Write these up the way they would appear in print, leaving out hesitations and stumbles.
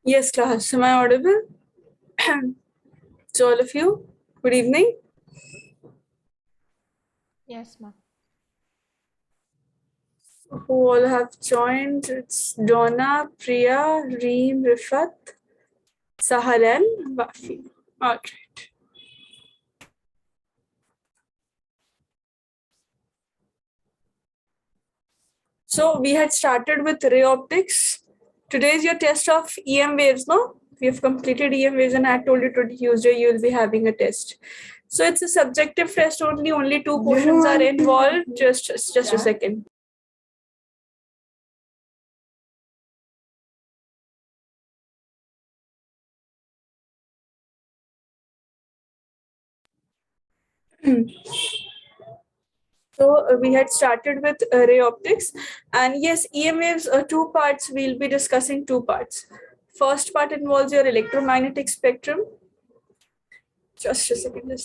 Yes, class. Am I audible? So all of you, good evening. Yes, ma'am. Who all have joined? It's Donna, Priya, Reem, Rifat, Sahal and Wafi. All right. So we had started with ray optics. Today is your test of EM waves, no? We have completed EM waves and I told you today Tuesday you will be having a test. So it's a subjective test only. Only two portions are involved. Just a second. So we had started with ray optics, and yes, EM waves two parts. We'll be discussing two parts. First part involves your electromagnetic spectrum. Just a second.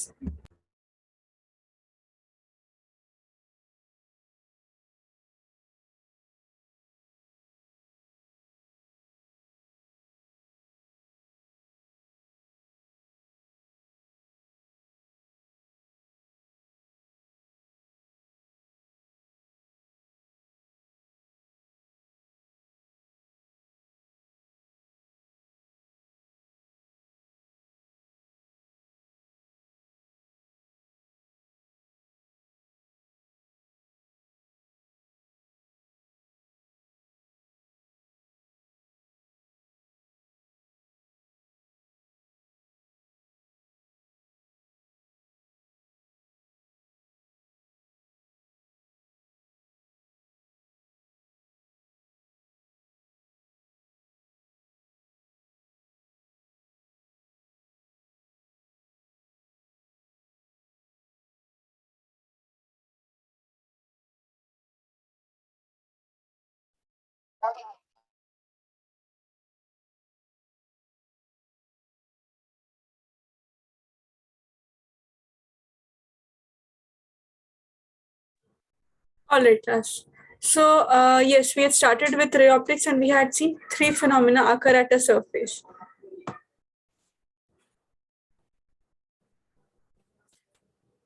All right, Ash. So yes, we had started with ray optics, and we had seen three phenomena occur at a surface.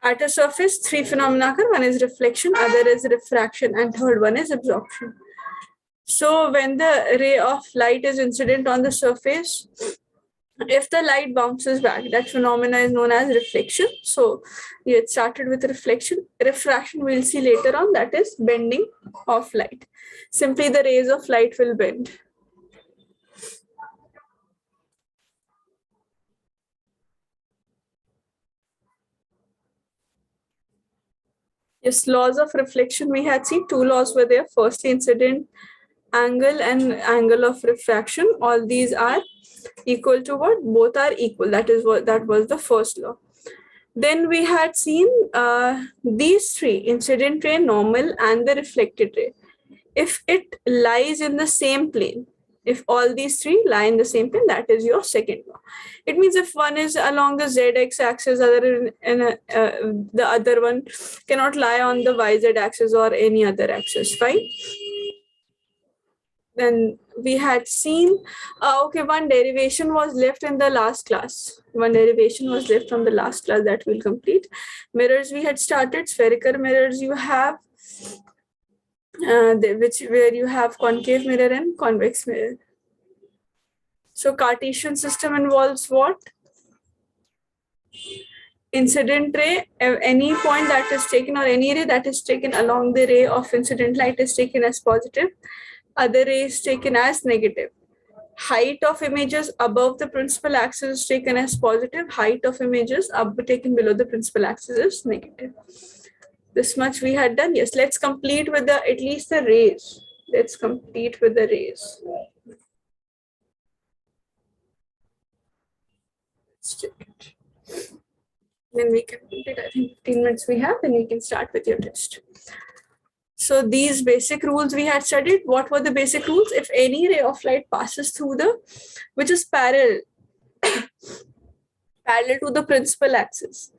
At a surface, three phenomena occur. One is reflection, other is refraction, and third one is absorption. So when the ray of light is incident on the surface, if the light bounces back, that phenomena is known as reflection. So it started with reflection. Refraction we'll see later on, that is bending of light. Simply the rays of light will bend. Yes, laws of reflection, we had seen two laws were there. First, incident angle and angle of refraction. All these are equal to what? Both are equal. That was the first law. Then we had seen these three, incident ray, normal, and the reflected ray. If it lies in the same plane, if all these three lie in the same plane, that is your second law. It means if one is along the zx axis, the other one cannot lie on the yz axis or any other axis, right? Then we had seen, okay, one derivation was left in the last class. One derivation was left from the last class that we'll complete. Mirrors we had started, spherical mirrors you have, where you have concave mirror and convex mirror. So Cartesian system involves what? Incident ray, any point that is taken or any ray that is taken along the ray of incident light is taken as positive. Other ray is taken as negative. Height of images above the principal axis is taken as positive. Height of images taken below the principal axis is negative. This much we had done. Yes, let's complete with at least the rays. Let's complete with the rays. Let's check it. Then we can complete, I think 15 minutes we have, then we can start with your test. So these basic rules we had studied. What were the basic rules? If any ray of light passes through which is parallel to the principal axis.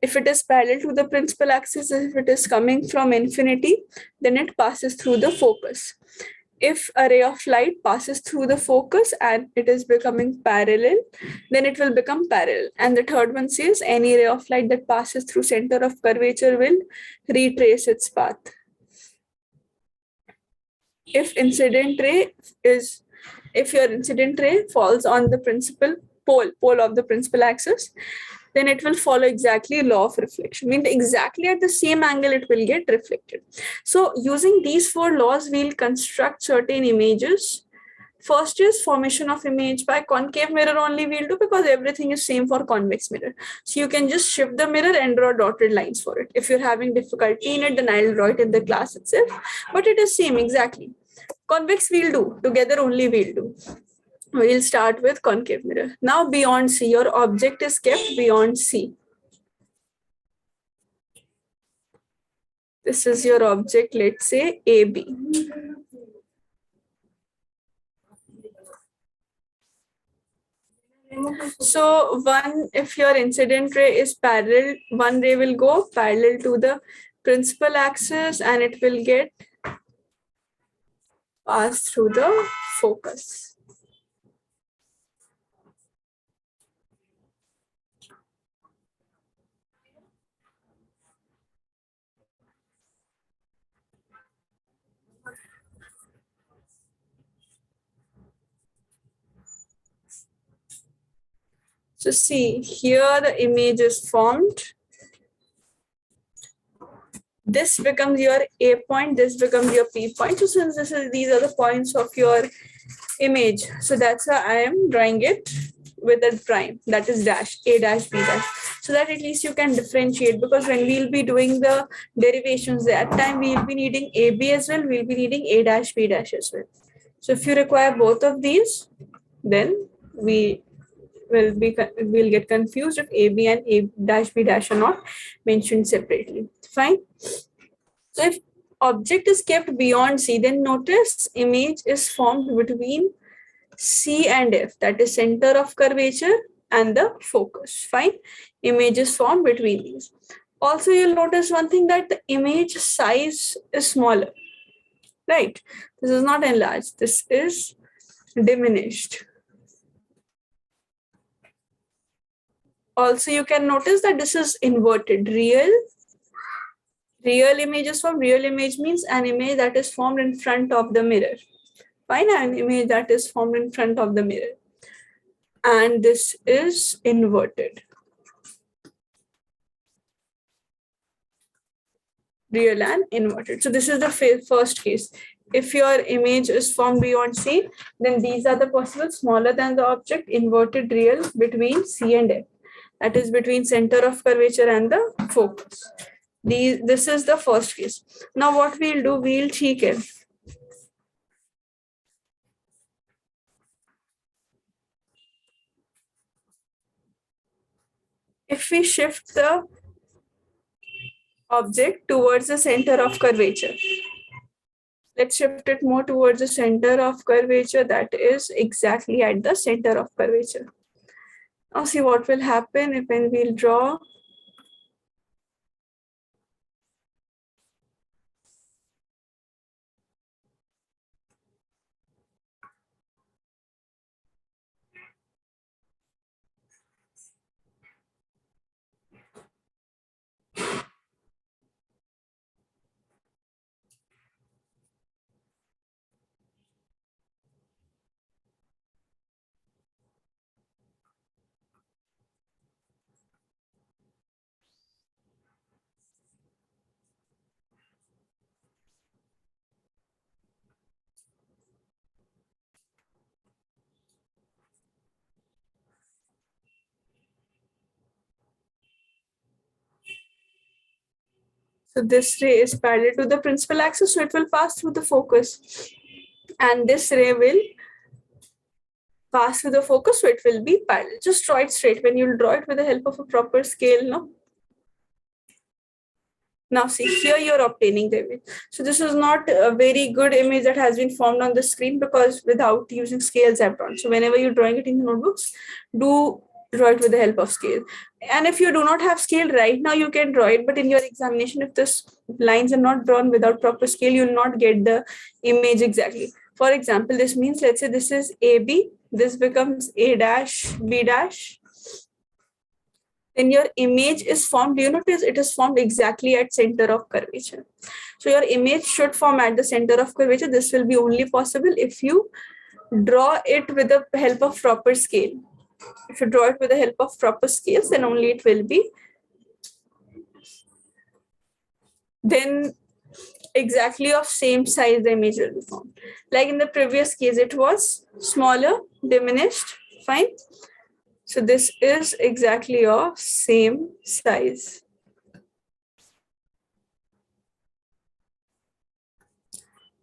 If it is parallel to the principal axis, if it is coming from infinity, then it passes through the focus. If a ray of light passes through the focus and it is becoming parallel, then it will become parallel. And the third one says any ray of light that passes through center of curvature will retrace its path. If your incident ray falls on the principal pole of the principal axis, then it will follow exactly law of reflection. Means exactly at the same angle it will get reflected. So using these four laws, we'll construct certain images. First is formation of image by concave mirror only we'll do, because everything is same for convex mirror. So you can just shift the mirror and draw dotted lines for it. If you're having difficulty in it, then I'll draw it in the class itself. But it is same exactly. Convex we'll do, together only we'll do. We'll start with concave mirror. Now beyond C, your object is kept beyond C. This is your object, let's say AB. So if your incident ray is parallel, one ray will go parallel to the principal axis and it will get passed through the focus. So see, here the image is formed. This becomes your A point, this becomes your P point. So since these are the points of your image, so that's why I am drawing it with a prime, that is dash, A dash, B dash, so that at least you can differentiate, because when we'll be doing the derivations, that time we'll be needing AB as well, we'll be needing A dash, B dash as well. So if you require both of these, then we'll get confused if AB and A dash, B dash are not mentioned separately. Fine. So if object is kept beyond C, then notice image is formed between C and F, that is center of curvature and the focus. Fine. Image is formed between these. Also, you'll notice one thing, that the image size is smaller. Right. This is not enlarged. This is diminished. Also, you can notice that this is inverted. Real images formed. Real image means an image that is formed in front of the mirror. Fine, an image that is formed in front of the mirror. And this is inverted. Real and inverted. So this is the first case. If your image is formed beyond C, then these are the possible: smaller than the object, inverted, real, between C and F. That is between center of curvature and the focus. This is the first case. Now what we'll do, we'll check it. If we shift the object towards the center of curvature, let's shift it more towards the center of curvature, that is exactly at the center of curvature. Now see what will happen if when we'll draw. So this ray is parallel to the principal axis, so it will pass through the focus. And this ray will pass through the focus, so it will be parallel. Just draw it straight. When you'll draw it with the help of a proper scale, no? Now see, here you're obtaining the image. So this is not a very good image that has been formed on the screen, because without using scales I've drawn. So whenever you're drawing it in the notebooks, do draw it with the help of scale. And if you do not have scale right now, you can draw it, but in your examination, if this lines are not drawn without proper scale, you'll not get the image exactly. For example, this means, let's say this is AB, this becomes A dash, B dash. Then your image is formed. Do you notice it is formed exactly at center of curvature? So your image should form at the center of curvature. This will be only possible if you draw it with the help of proper scale. If you draw it with the help of proper scales, then only it will be. Then exactly of same size the image will be formed. Like in the previous case, it was smaller, diminished, fine. So this is exactly of same size.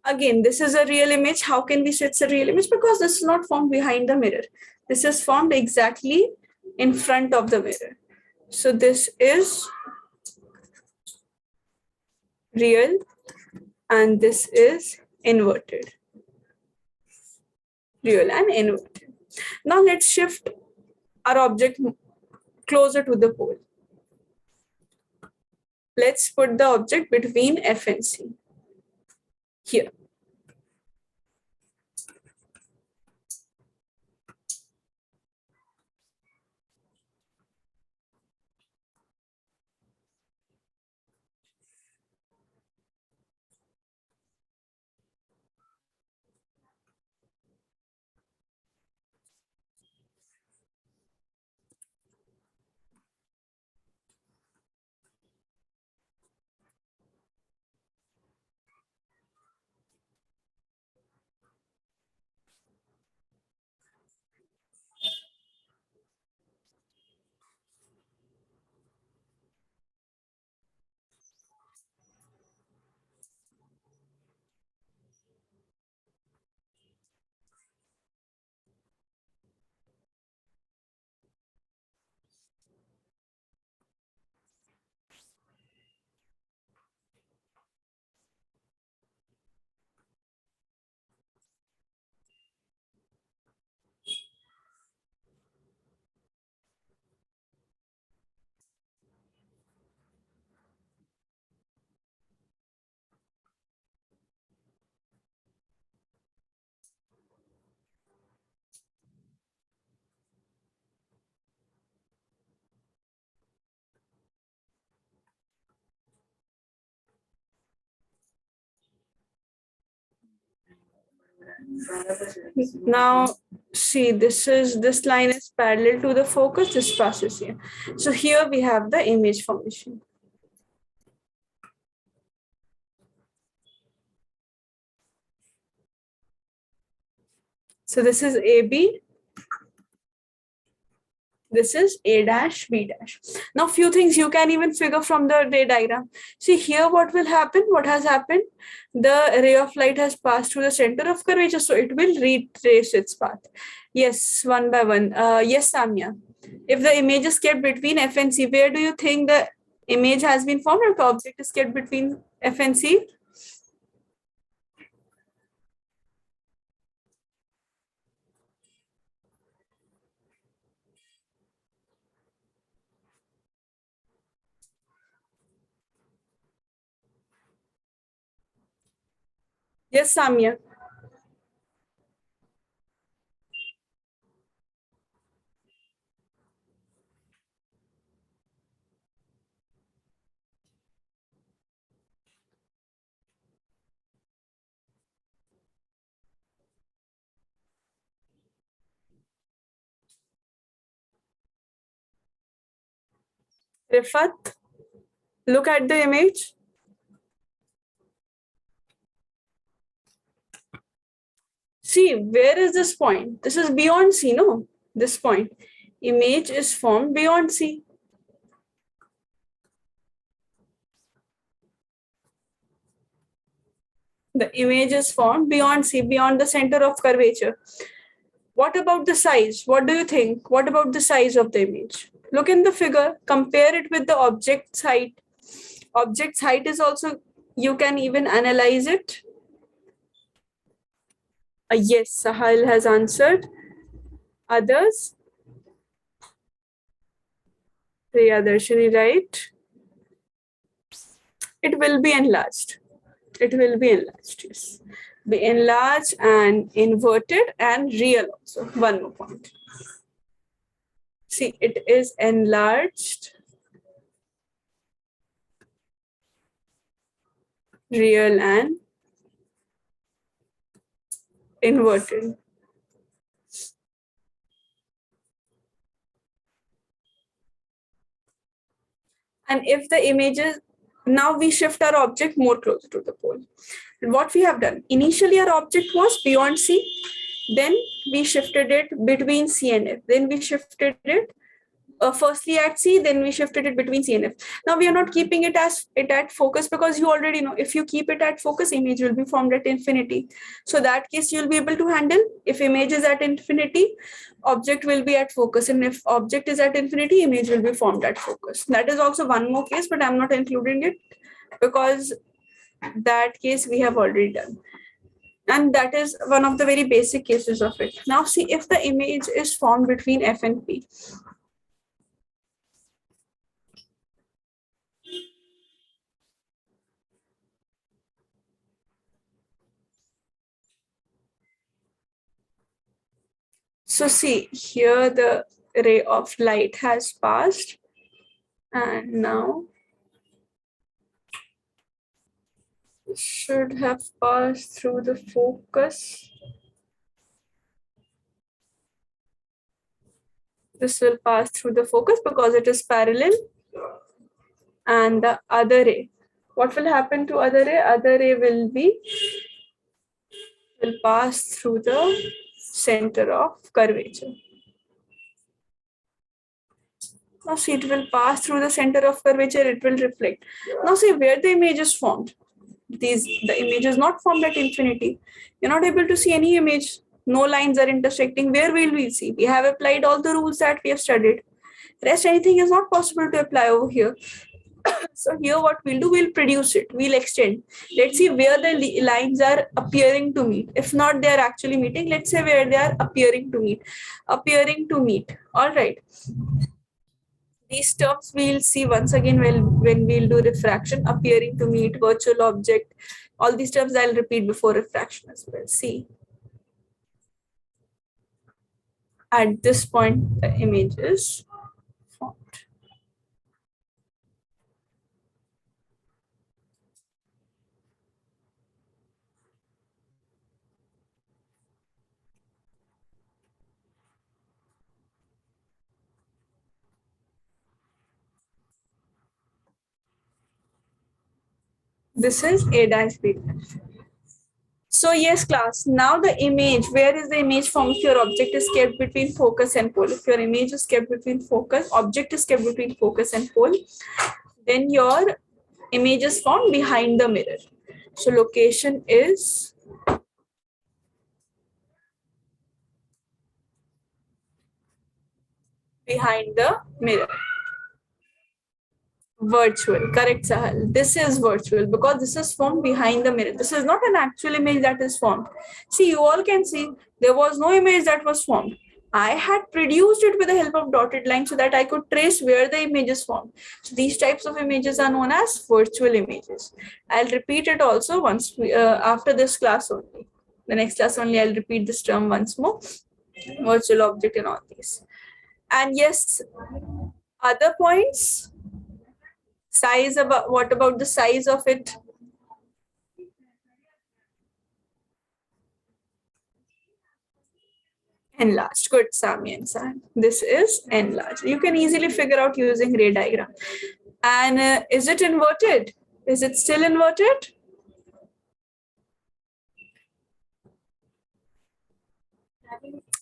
Again, this is a real image. How can we say it's a real image? Because this is not formed behind the mirror. This is formed exactly in front of the mirror. So this is real and this is inverted. Real and inverted. Now let's shift our object closer to the pole. Let's put the object between F and C. Here. Now see, this line is parallel to the focus, this passes here. So here we have the image formation. So this is AB, this is A dash, B dash. Now few things you can even figure from the ray diagram. See here what will happen, what has happened? The ray of light has passed through the center of curvature, so it will retrace its path. Yes, one by one. Yes, Samya. If the image is kept between F and C, where do you think the image has been formed or the object is kept between F and C? Yes, Samya. Rifat, look at the image. See, where is this point? This is beyond C, no? This point. Image is formed beyond C. The image is formed beyond C, beyond the center of curvature. What about the size? What do you think? What about the size of the image? Look in the figure, compare it with the object's height. Object's height is also, you can even analyze it. Yes, Sahil has answered. Others? Priyadarshini, right? It will be enlarged. It will be enlarged, yes. be enlarged and inverted and real also. One more point. See, it is enlarged, real and inverted. And if the images, now we shift our object more closer to the pole. What we have done, initially our object was beyond C, then we shifted it between C and F, then we shifted it firstly at C, then we shifted it between C and F. Now we are not keeping it at focus, because you already know if you keep it at focus, image will be formed at infinity. So that case you'll be able to handle. If image is at infinity, object will be at focus, and if object is at infinity, image will be formed at focus. That is also one more case, but I'm not including it because that case we have already done. And that is one of the very basic cases of it. Now see, if the image is formed between F and P, so see, here the ray of light has passed, and now it should have passed through the focus. This will pass through the focus because it is parallel. And the other ray, what will happen to other ray? Other ray will pass through the center of curvature. Now see, it will pass through the center of curvature, it will reflect. Now see where the image is formed. The image is not formed at infinity. You're not able to see any image. No lines are intersecting. Where will we see? We have applied all the rules that we have studied. Rest anything is not possible to apply over here. So here what we'll do, we'll produce it, we'll extend. Let's see where the lines are appearing to meet. If not, they are actually meeting. Let's say where they are appearing to meet. Appearing to meet. All right. These terms we'll see once again when we'll do refraction, appearing to meet, virtual object. All these terms I'll repeat before refraction as well. See, at this point, the image is formed. This is A dash B dash. So yes, class, now the image, where is the image formed? If your object is kept between focus and pole, if your image is kept between focus, object is kept between focus and pole, then your image is formed behind the mirror. So location is behind the mirror. Virtual, correct, Sahal. This is virtual because this is formed behind the mirror. This is not an actual image that is formed. See, you all can see there was no image that was formed. I had produced it with the help of dotted line so that I could trace where the image is formed. So these types of images are known as virtual images. I'll repeat it also once after this class only. The next class only I'll repeat this term once more. Virtual object and all these. And yes, other points. Size, about what about the size of it? Enlarged. Good, Sami and Sam. This is enlarged. You can easily figure out using ray diagram. And is it inverted? Is it still inverted?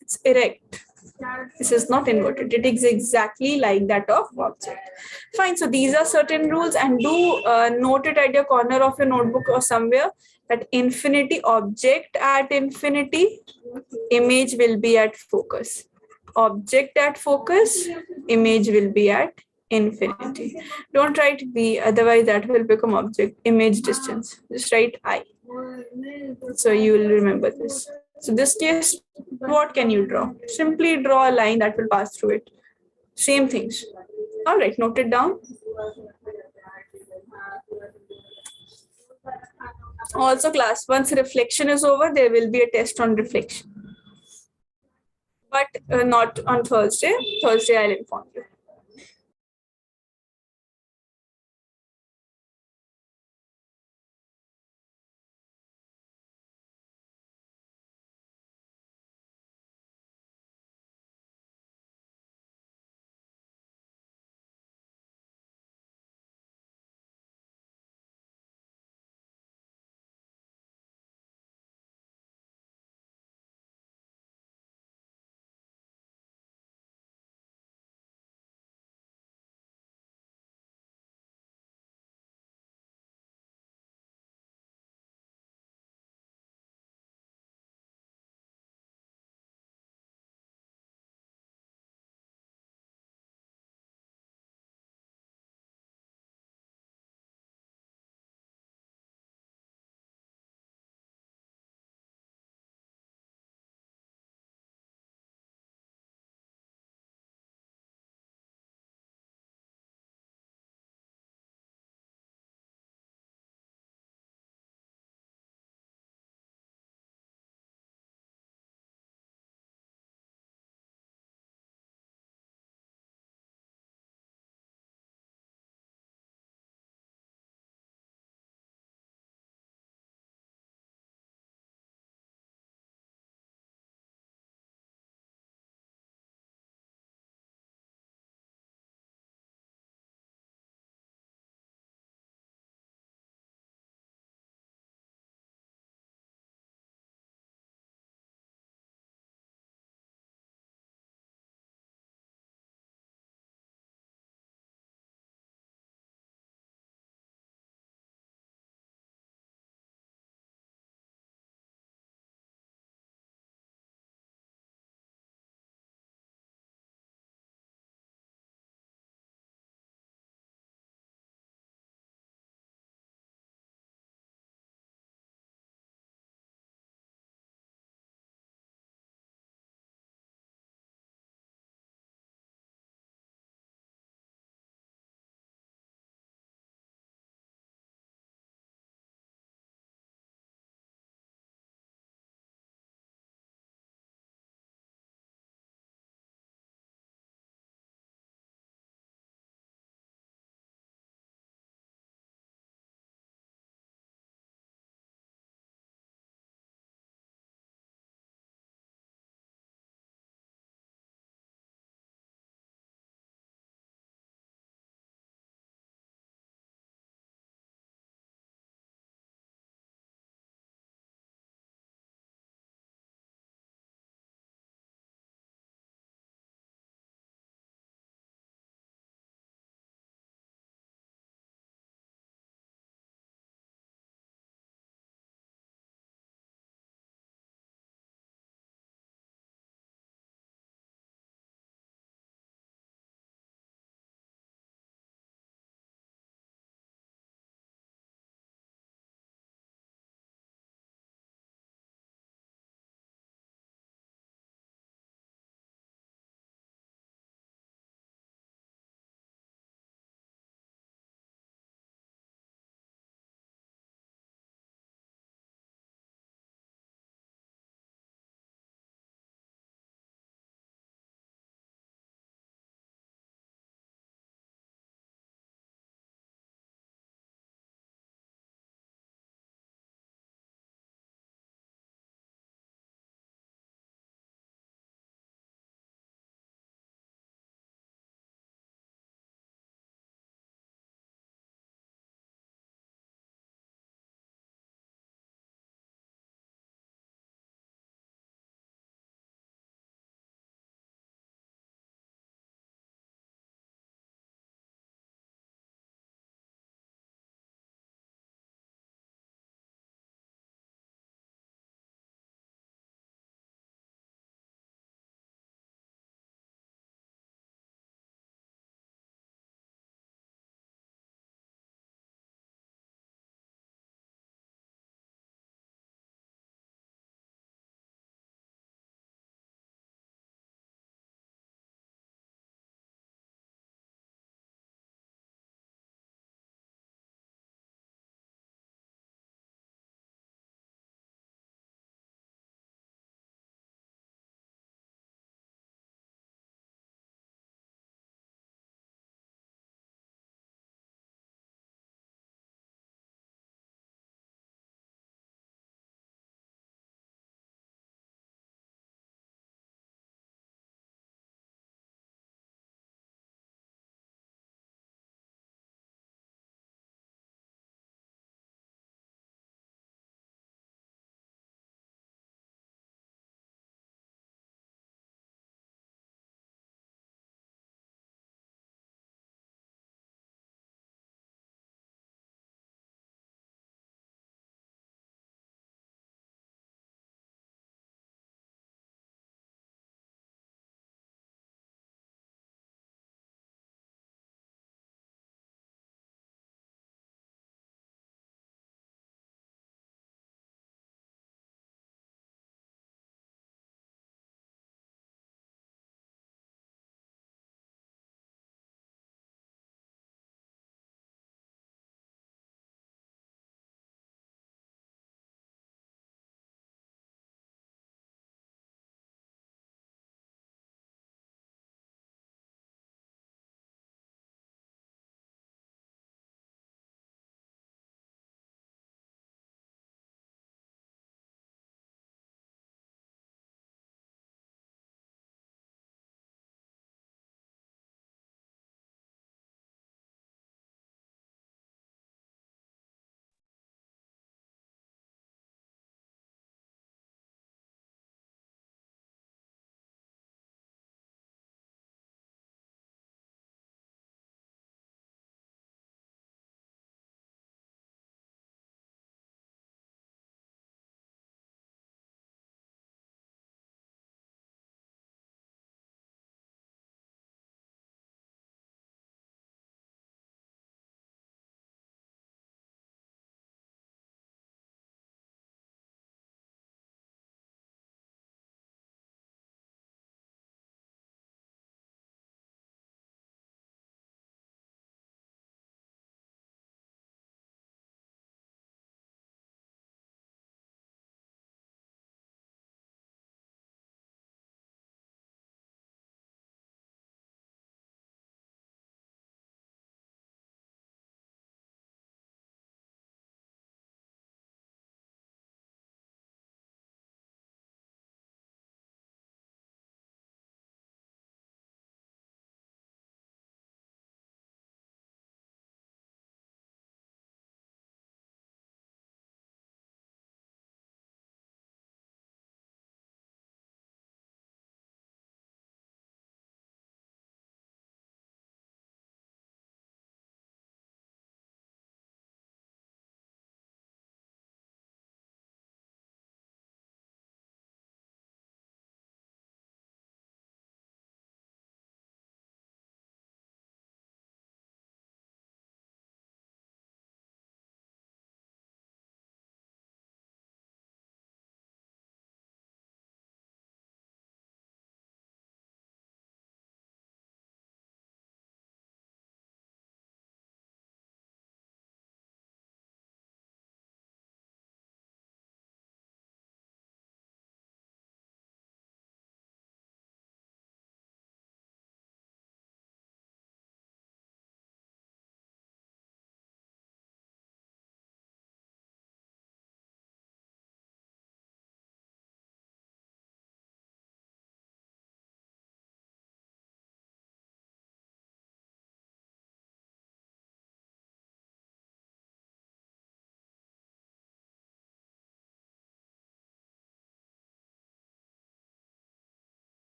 It's erect. This is not inverted. It is exactly like that of object. Fine. So these are certain rules, and do note it at your corner of your notebook or somewhere that infinity, object at infinity, image will be at focus. Object at focus, image will be at infinity. Don't write V, otherwise that will become object, image distance. Just write I. So you will remember this. So this case, what can you draw? Simply draw a line that will pass through it. Same things. All right, note it down. Also, class, once reflection is over, there will be a test on reflection. But not on Thursday. Thursday, I'll inform you.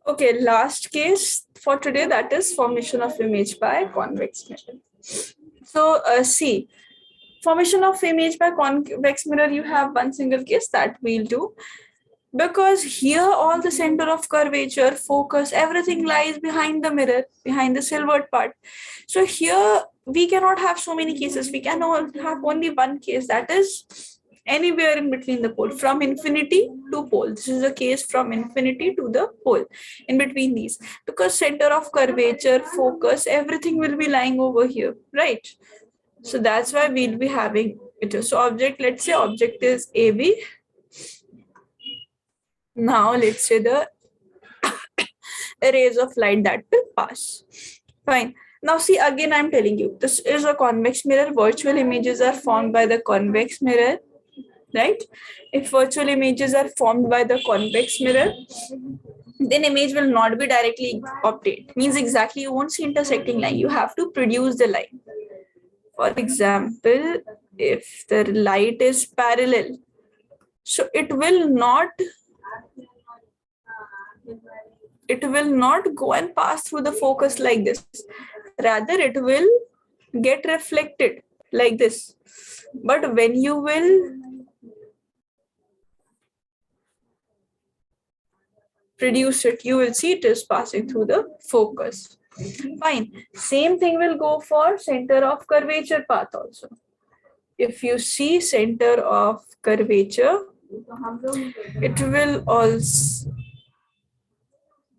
Okay, last case for today, that is formation of image by convex mirror. So see, formation of image by convex mirror, you have one single case that we'll do, because here all the center of curvature, focus, everything lies behind the mirror, behind the silvered part. So here we cannot have so many cases. We can have only one case, that is anywhere in between the pole, from infinity to pole. This is a case from infinity to the pole, in between these, because center of curvature, focus, everything will be lying over here, right? So that's why we'll be having it. So object, let's say object is AB. Now let's say the rays of light that will pass. Fine. Now see, again I'm telling you, this is a convex mirror. Virtual images are formed by the convex mirror, right? If virtual images are formed by the convex mirror, then image will not be directly obtained. Means exactly you won't see intersecting line. You have to produce the line. For example, if the light is parallel, so it will not go and pass through the focus like this. Rather, it will get reflected like this. But when you will produce it, you will see it is passing through the focus. Fine. Same thing will go for center of curvature path also. If you see center of curvature, it will also,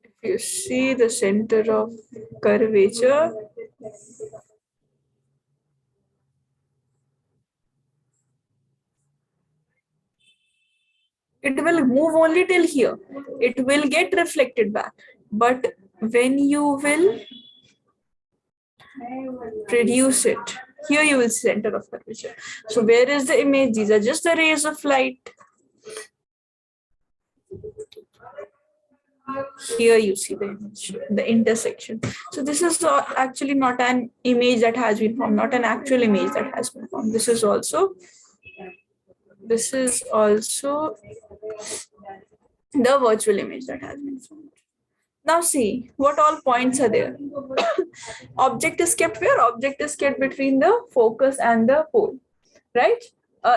if you see the center of curvature, it will move only till here. It will get reflected back. But when you will produce it, here you will see center of curvature. So where is the image? These are just the rays of light. Here you see the image, the intersection. So this is actually not an image that has been formed, not an actual image that has been formed. This is also the virtual image that has been formed. Now see what all points are there. Object is kept where? Object is kept between the focus and the pole, right?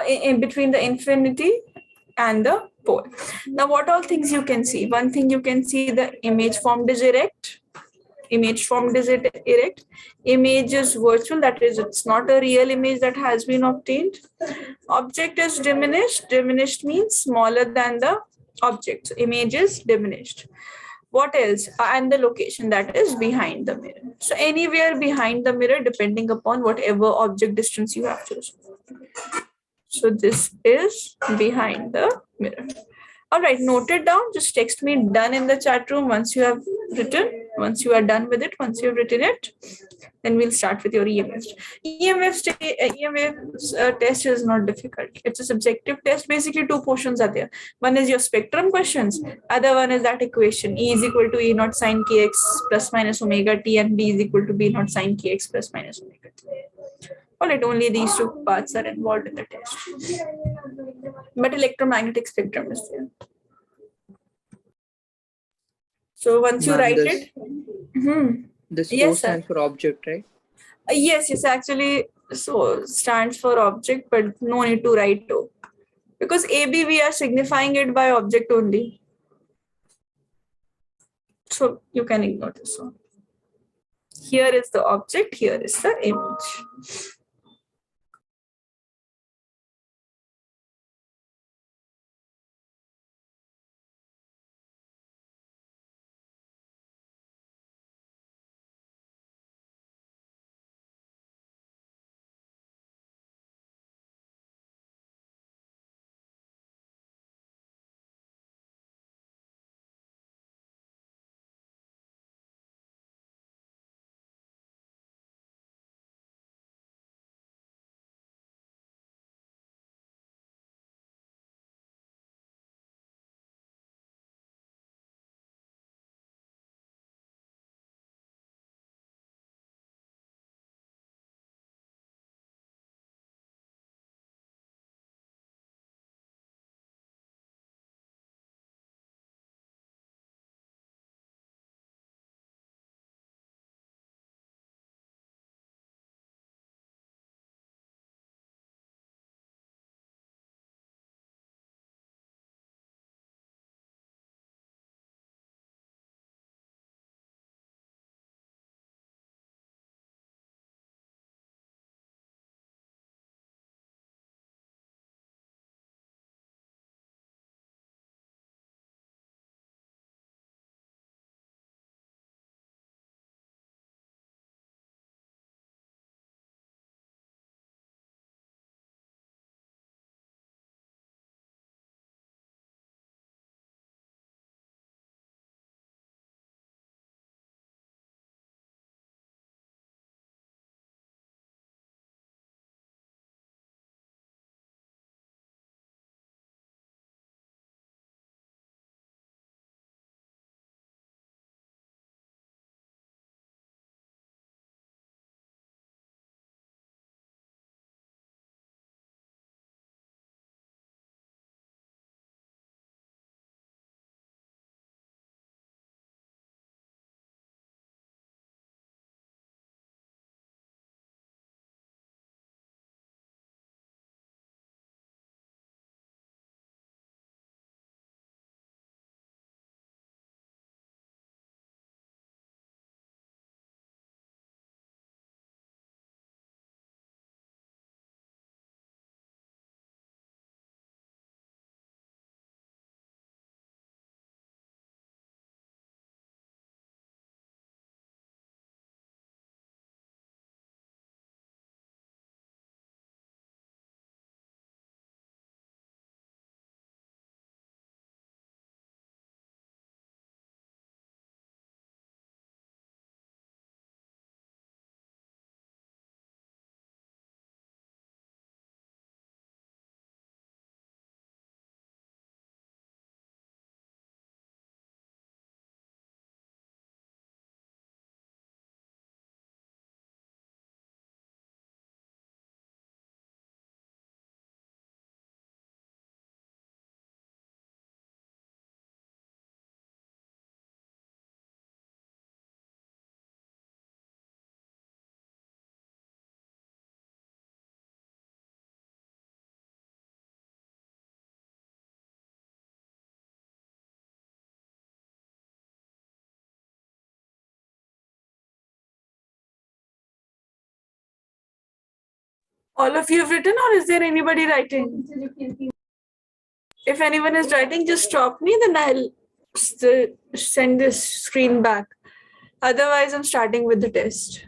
In between the infinity and the pole. Now what all things you can see? One thing you can see, the image formed is erect. Image formed is erect. Image is virtual, that is it's not a real image that has been obtained. Object is diminished. Diminished means smaller than the object. So image is diminished. What else? And the location, that is behind the mirror. So anywhere behind the mirror, depending upon whatever object distance you have chosen. So this is behind the mirror. All right, note it down. Just text me done in the chat room once you have written. Once you are done with it, once you have written it, then we'll start with your EMF. EMF test is not difficult. It's a subjective test. Basically, two portions are there. One is your spectrum questions. Other one is that equation. E is equal to E naught sine kx plus minus omega t, and B is equal to B naught sine kx plus minus omega t. All right, only these two parts are involved in the test. But electromagnetic spectrum is there. So once you write it, this yes, O stands for object, right? Yes, actually, so stands for object, but no need to write O, because AB we are signifying it by object only. So you can ignore this one. Here is the object, here is the image. All of you have written, or is there anybody writing? If anyone is writing, just stop me, then I'll send this screen back. Otherwise, I'm starting with the test.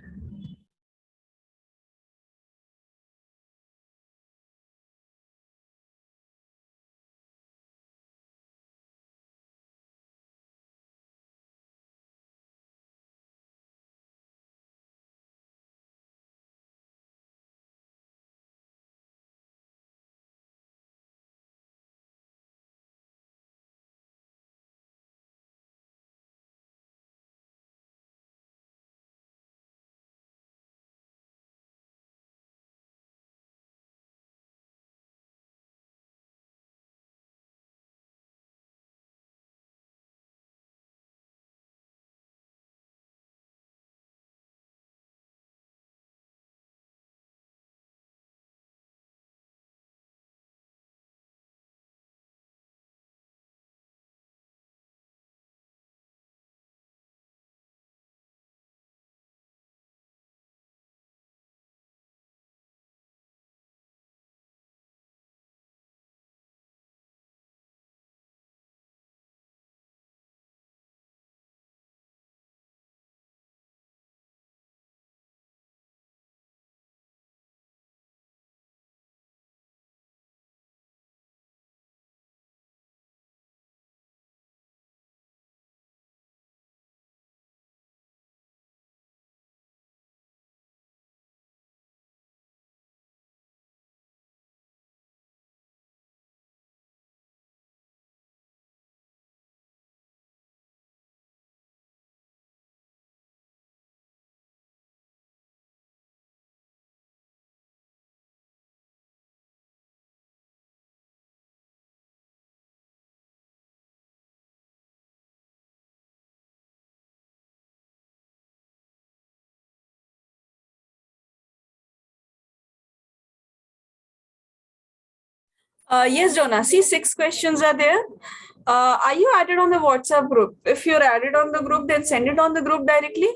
Yes, Jonah. See, 6 questions are there. Are you added on the WhatsApp group? If you're added on the group, then send it on the group directly.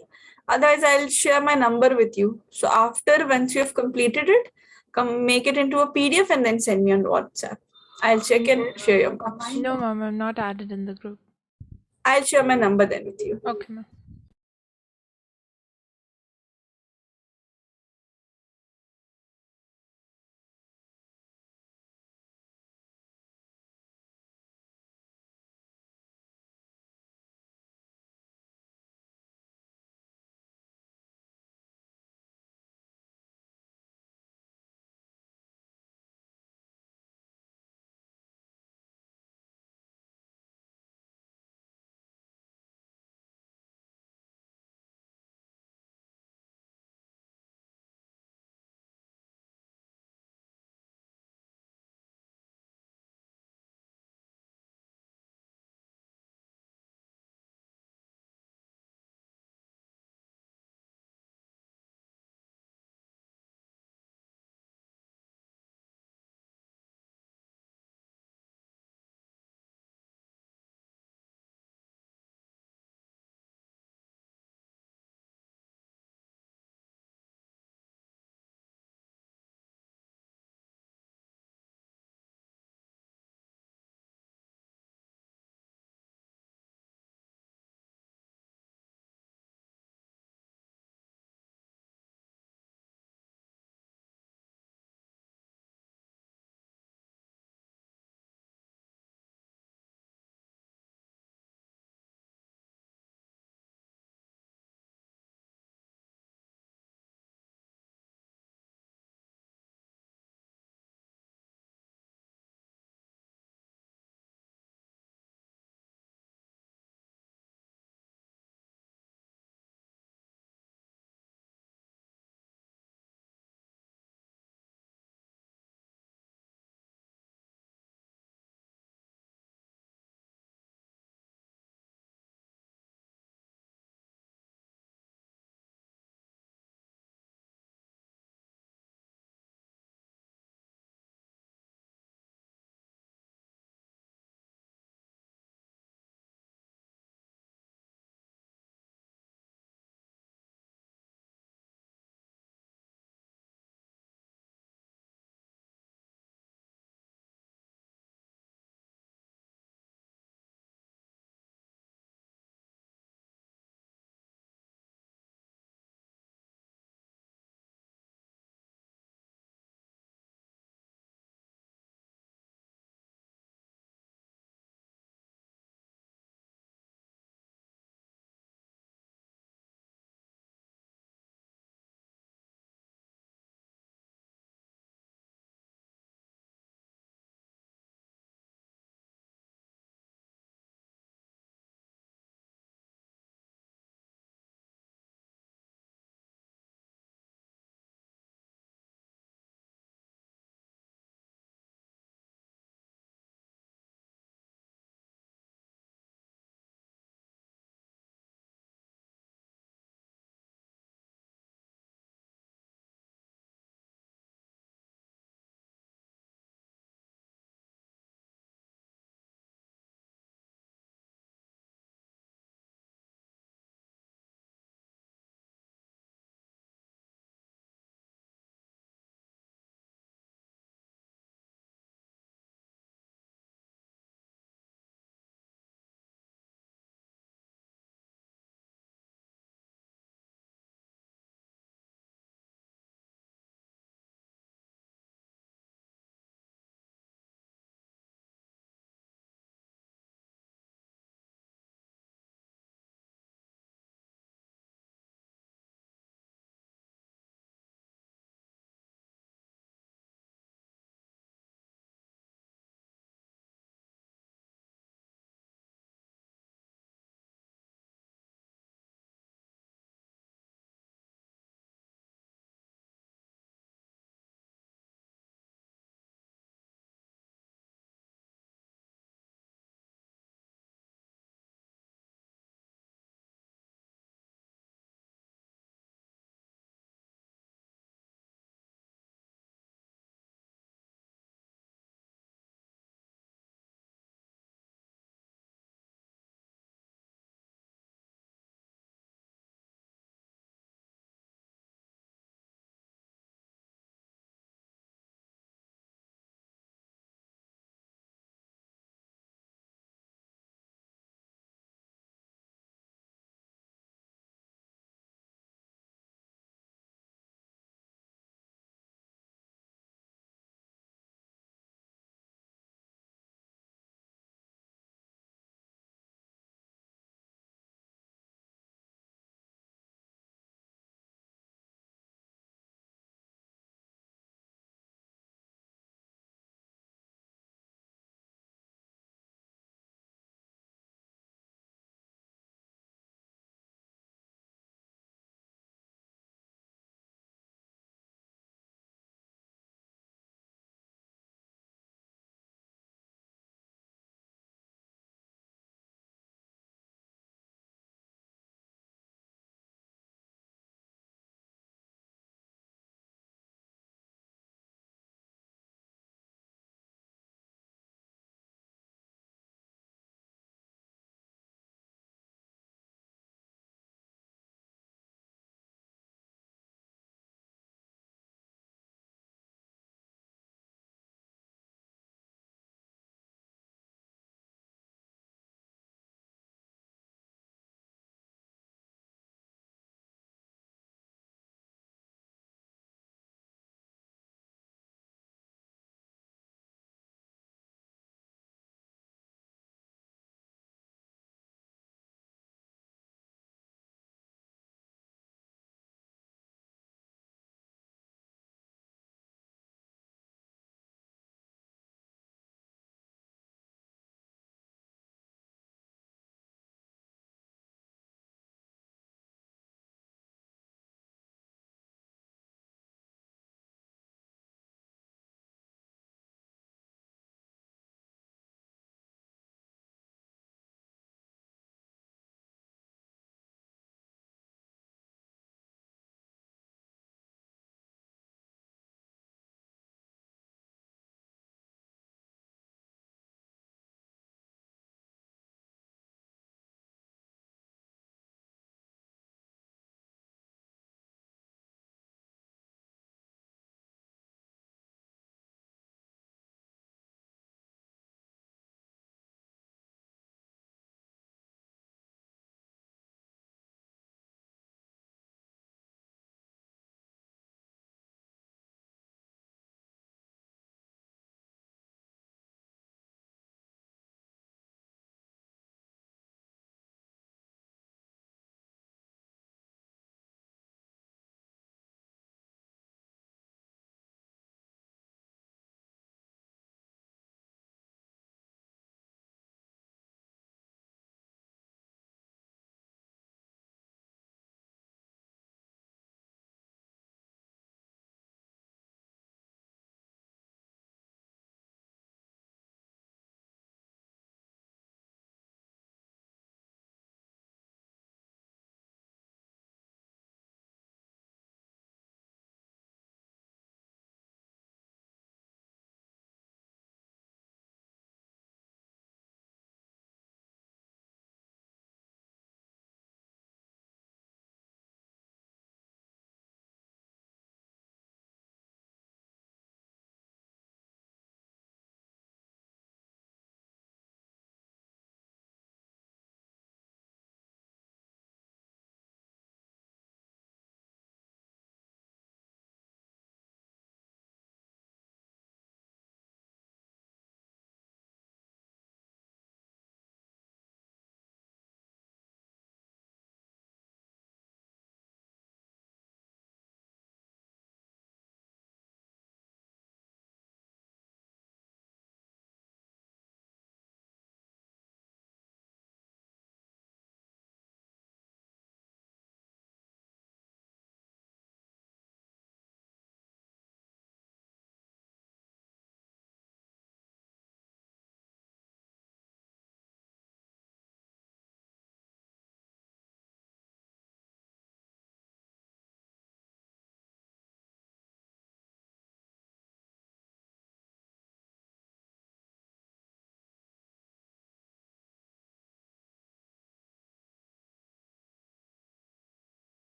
Otherwise, I'll share my number with you. So after, once you have completed it, come make it into a PDF and then send me on WhatsApp. I'll check and share your marks. No, ma'am, I'm not added in the group. I'll share my number then with you. Okay, ma'am.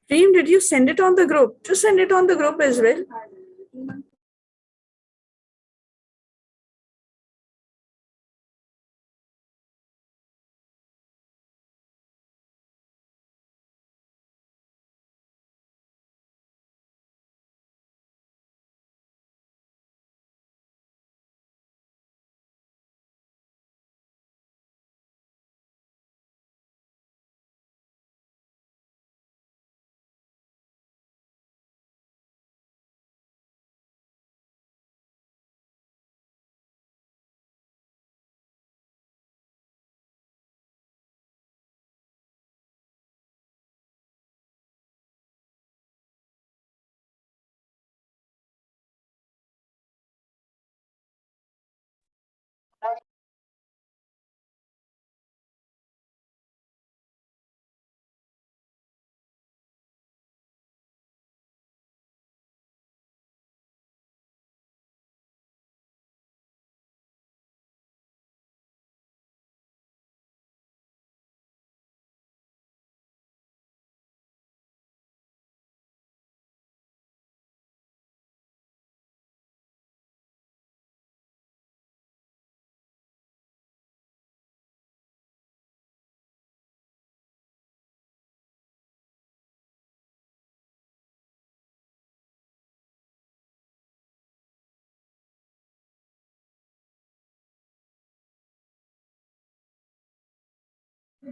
Dream, did you send it on the group? Just send it on the group as well.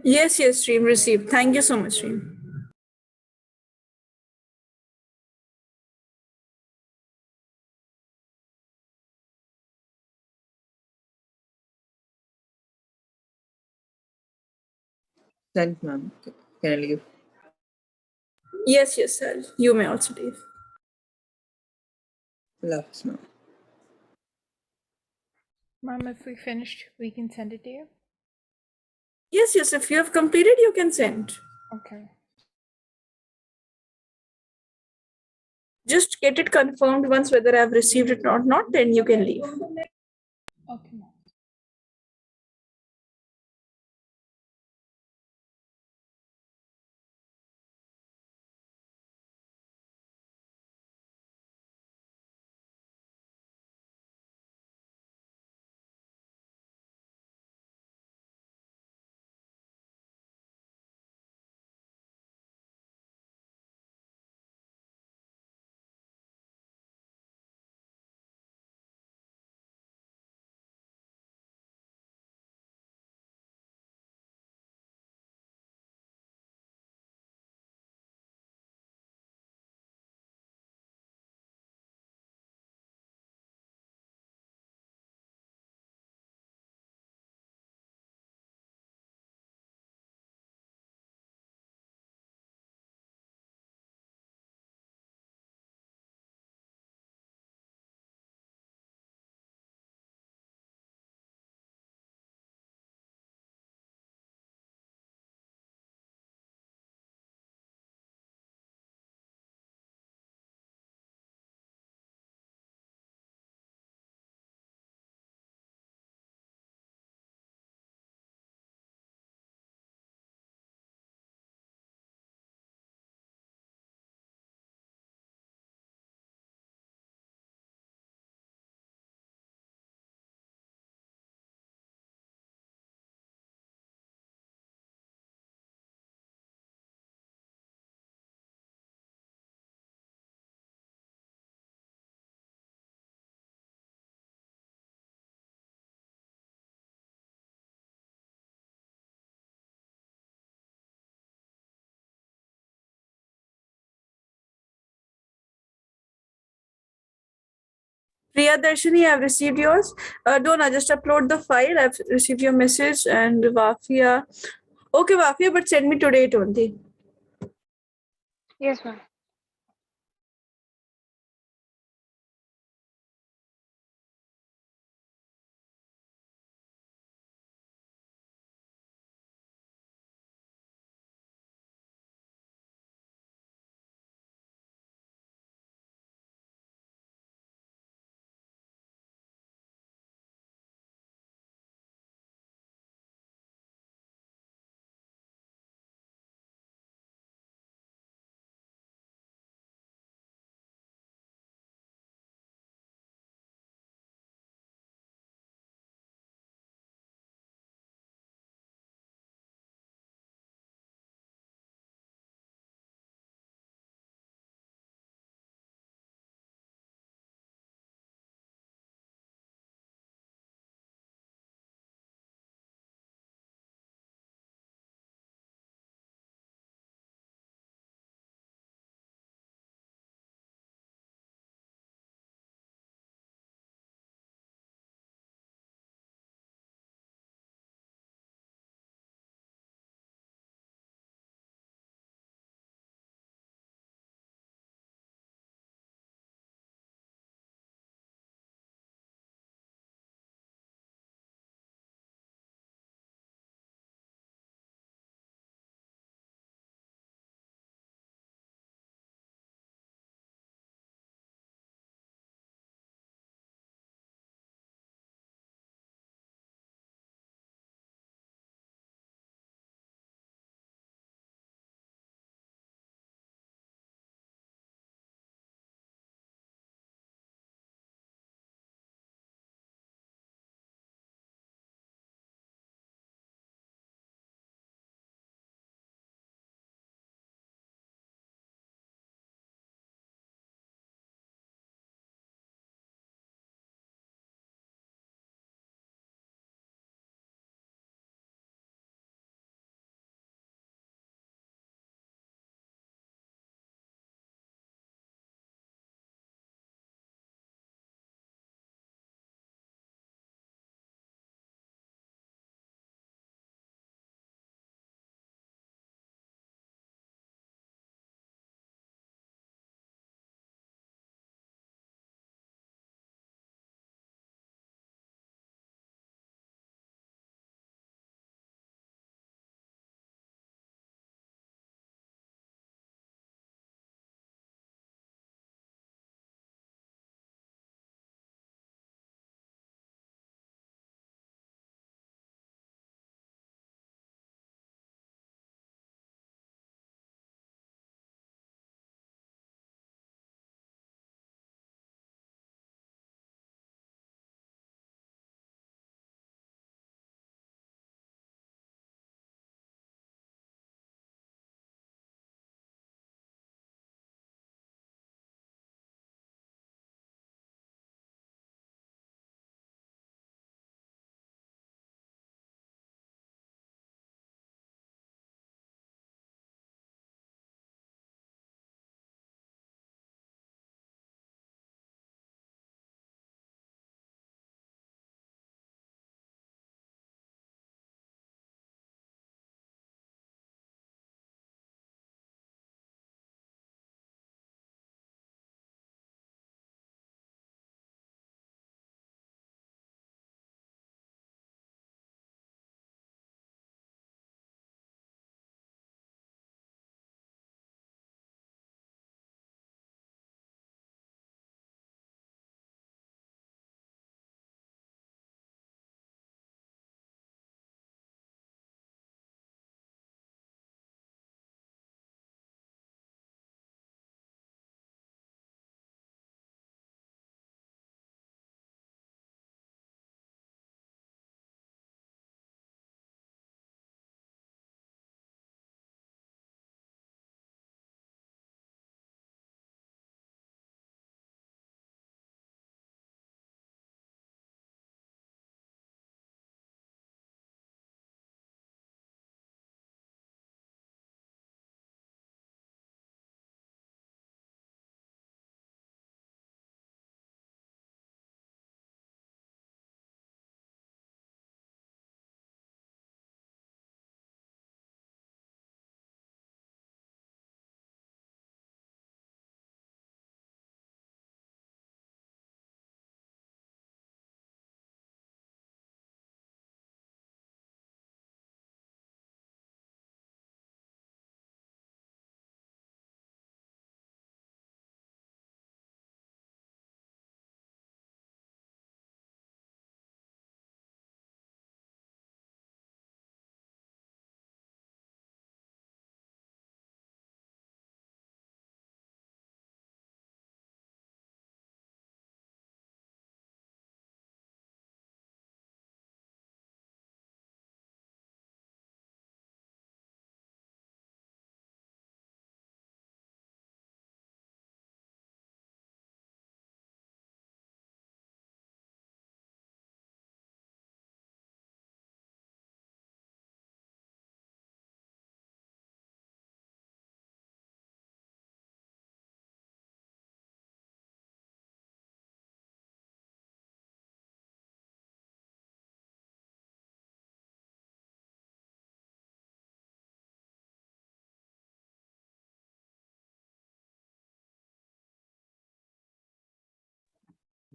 Yes, Stream received. Thank you so much, Stream. Sent, ma'am. Can I leave? Yes, sir. You may also leave. Love, ma'am. Mom, if we finished, we can send it to you. Yes, if you have completed, you can send. Okay. Just get it confirmed once whether I've received it or not, then you can leave. Okay, Mom. Priyadarshini, I've received yours. Donna, just upload the file. I've received your message. And Wafia. Okay, Wafia, but send me today it only. Yes, ma'am.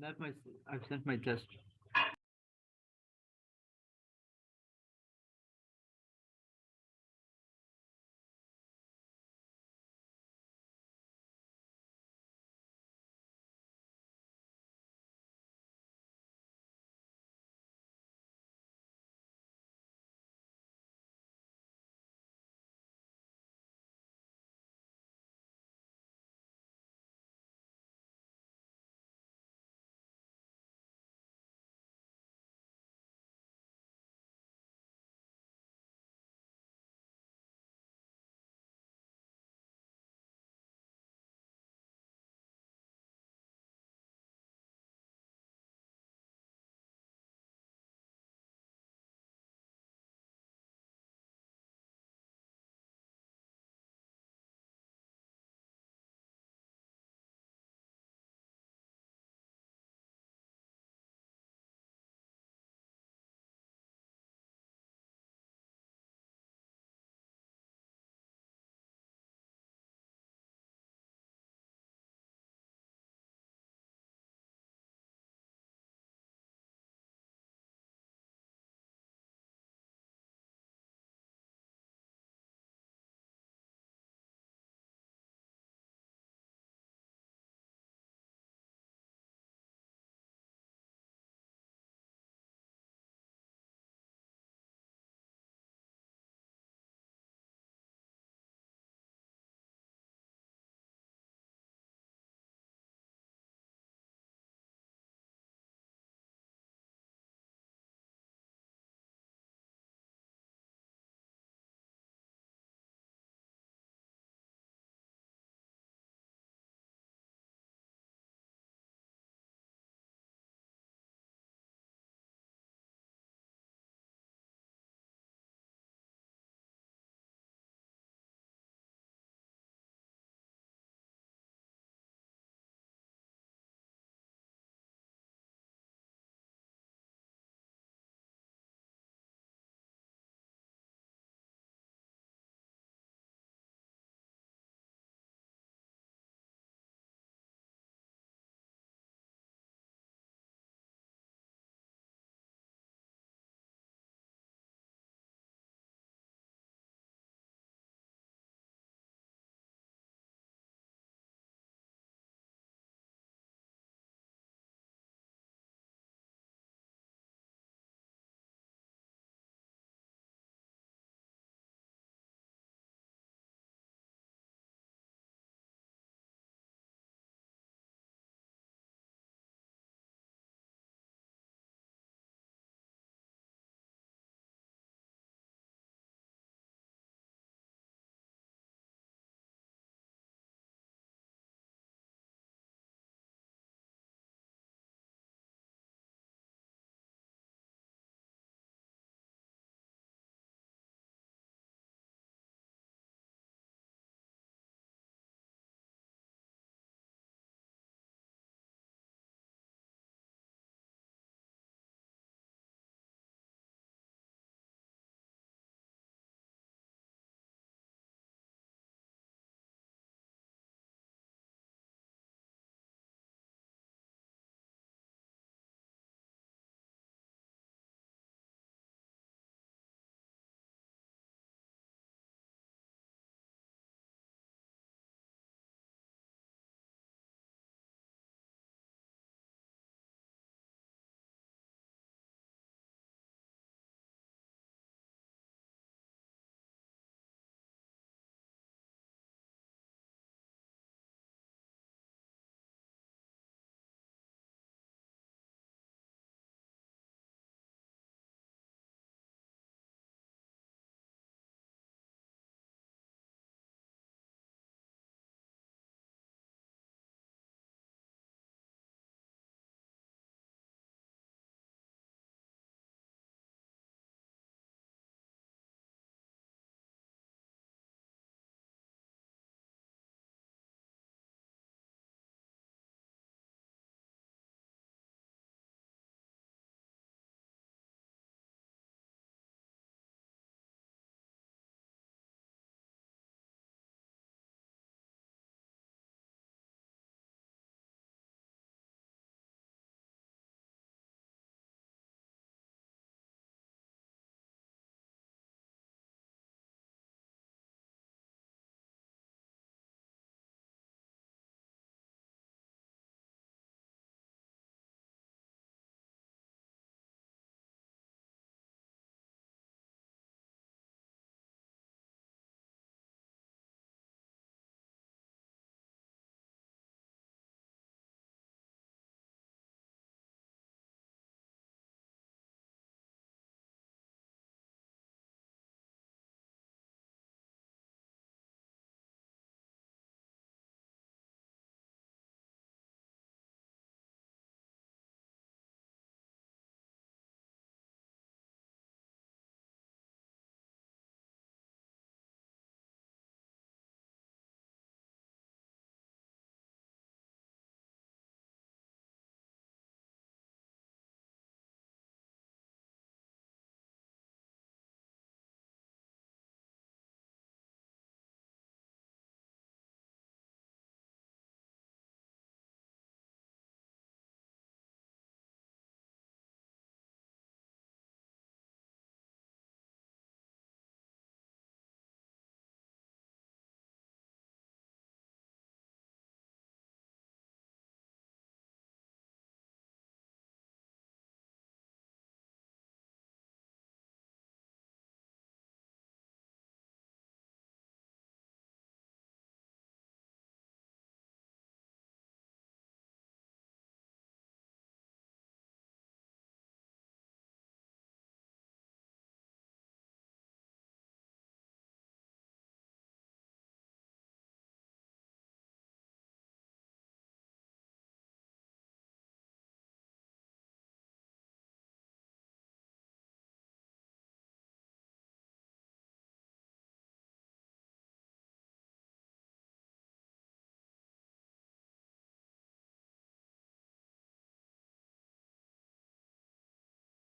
That my I've sent my test.